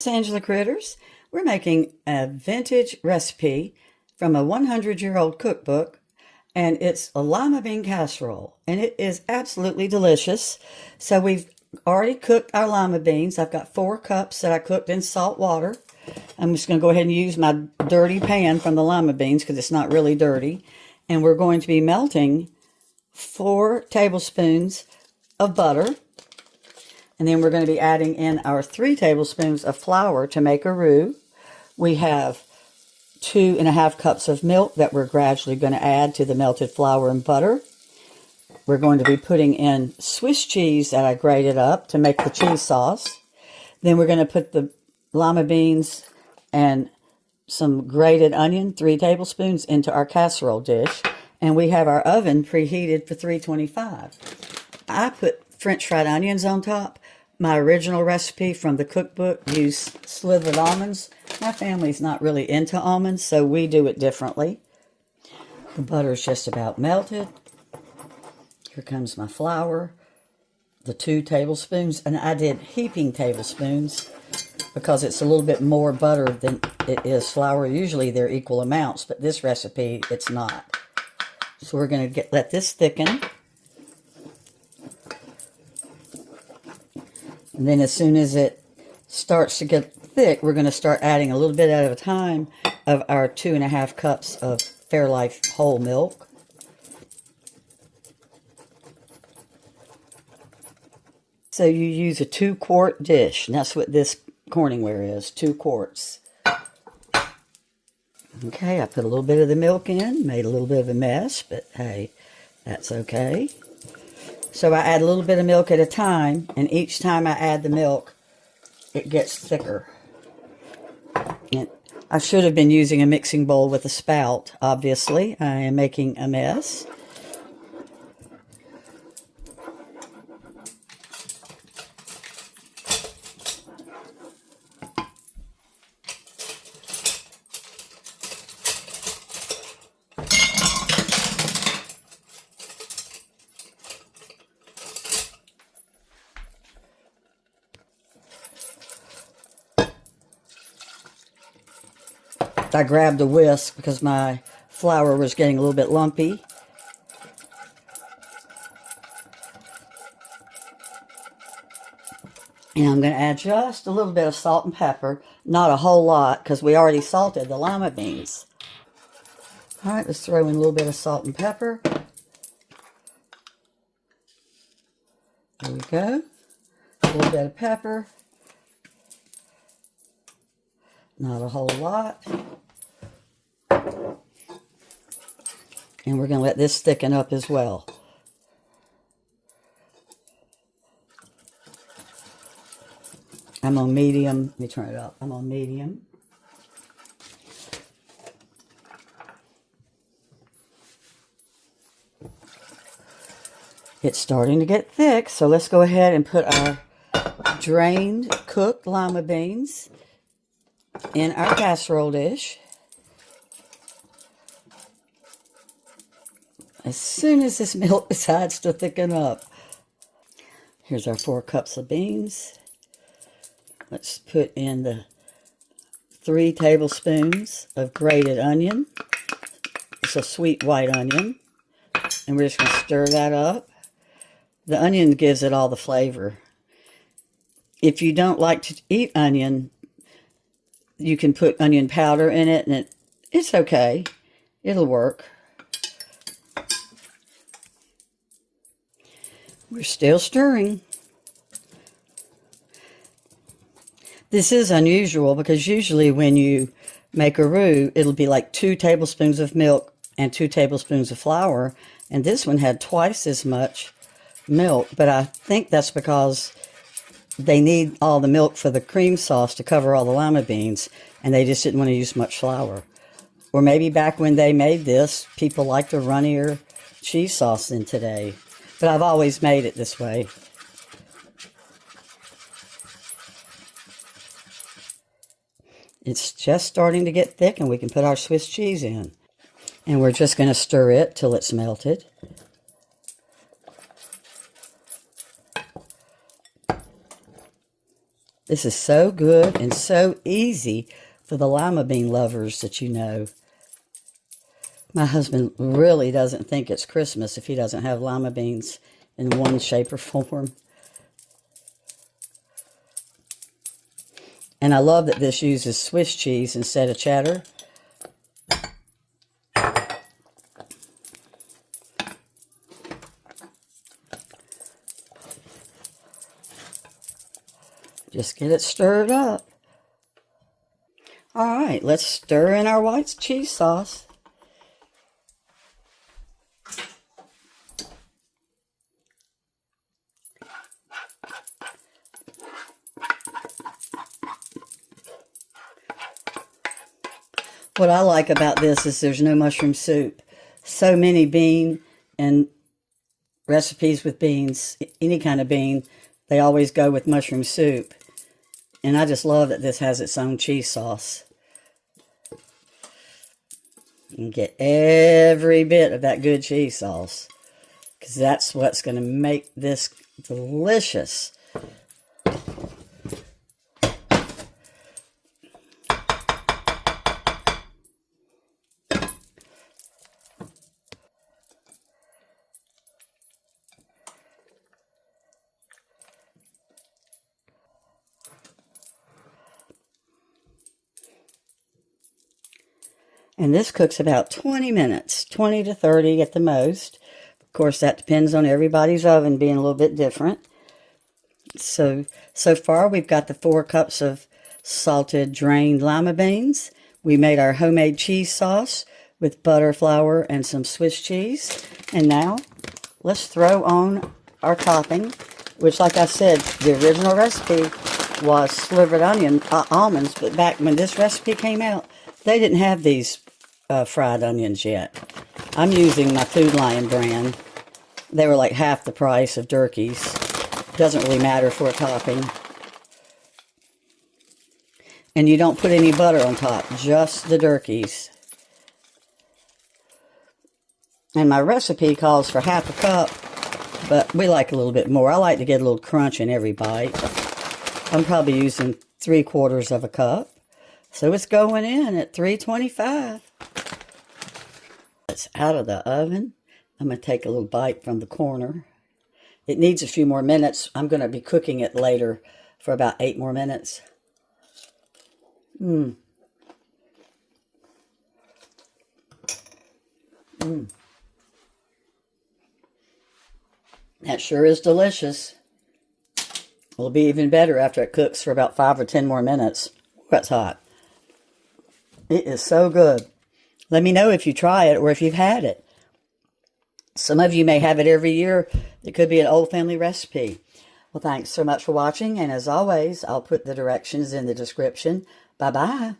Angela Critters. We're making a vintage recipe from a 100-year-old cookbook, and it's a lima bean casserole, and it is absolutely delicious. So we've already cooked our lima beans. I've got 4 cups that I cooked in salt water. I'm just going to go ahead and use my dirty pan from the lima beans because it's not really dirty. And we're going to be melting 4 tablespoons of butter. And then we're going to be adding in our 3 tablespoons of flour to make a roux. We have 2.5 cups of milk that we're gradually going to add to the melted flour and butter. We're going to be putting in Swiss cheese that I grated up to make the cheese sauce. Then we're going to put the lima beans and some grated onion, 3 tablespoons, into our casserole dish. And we have our oven preheated for 325. I put French fried onions on top. My original recipe from the cookbook used slivered almonds. My family's not really into almonds, so we do it differently. The butter's just about melted. Here comes my flour, the 2 tablespoons, and I did heaping tablespoons because it's a little bit more butter than it is flour. Usually they're equal amounts, but this recipe, it's not. So we're going to let this thicken. And then as soon as it starts to get thick, we're going to start adding a little bit at a time of our 2.5 cups of Fairlife whole milk. So you use a 2-quart dish, and that's what this Corningware is, 2 quarts. Okay, I put a little bit of the milk in, made a little bit of a mess, but hey, that's okay. So I add a little bit of milk at a time, and each time I add the milk, it gets thicker. And I should have been using a mixing bowl with a spout, obviously. I am making a mess. I grabbed a whisk because my flour was getting a little bit lumpy. And I'm going to add just a little bit of salt and pepper. Not a whole lot because we already salted the lima beans. All right, let's throw in a little bit of salt and pepper. There we go. A little bit of pepper. Not a whole lot. And we're going to let this thicken up as well. I'm on medium. Let me turn it up. I'm on medium. It's starting to get thick, so let's go ahead and put our drained, cooked lima beans in our casserole dish. As soon as this milk decides to thicken up. Here's our 4 cups of beans. Let's put in the 3 tablespoons of grated onion. It's a sweet white onion. And we're just going to stir that up. The onion gives it all the flavor. If you don't like to eat onion, you can put onion powder in it, and it's okay. It'll work. We're still stirring. This is unusual because usually when you make a roux, it'll be like 2 tablespoons of milk and 2 tablespoons of flour. And this one had twice as much milk, but I think that's because they need all the milk for the cream sauce to cover all the lima beans, and they just didn't want to use much flour. Or maybe back when they made this, people liked a runnier cheese sauce than today. But I've always made it this way. It's just starting to get thick, and we can put our Swiss cheese in. And we're just going to stir it till it's melted. This is so good and so easy for the lima bean lovers that you know. My husband really doesn't think it's Christmas if he doesn't have lima beans in one shape or form. And I love that this uses Swiss cheese instead of cheddar. Just get it stirred up. All right, let's stir in our white cheese sauce. What I like about this is there's no mushroom soup. So many bean and recipes with beans, any kind of bean, they always go with mushroom soup. And I just love that this has its own cheese sauce. You can get every bit of that good cheese sauce, because that's what's going to make this delicious. And this cooks about 20 minutes, 20 to 30 at the most. Of course, that depends on everybody's oven being a little bit different. So far we've got the 4 cups of salted drained lima beans. We made our homemade cheese sauce with butter, flour, and some Swiss cheese. And now let's throw on our topping, which, like I said, the original recipe was slivered almonds, but back when this recipe came out, they didn't have these fried onions yet. I'm using my Food Lion brand. They were like half the price of Durkee's. Doesn't really matter for a topping. And you don't put any butter on top, just the Durkee's. And my recipe calls for half a cup, but we like a little bit more. I like to get a little crunch in every bite. I'm probably using 3/4 of a cup. So it's going in at 325. It's out of the oven. I'm going to take a little bite from the corner. It needs a few more minutes. I'm going to be cooking it later for about 8 more minutes. That sure is delicious. It'll be even better after it cooks for about 5 or 10 more minutes. That's hot. It is so good. Let me know if you try it or if you've had it. Some of you may have it every year. It could be an old family recipe. Well, thanks so much for watching. And as always, I'll put the directions in the description. Bye-bye.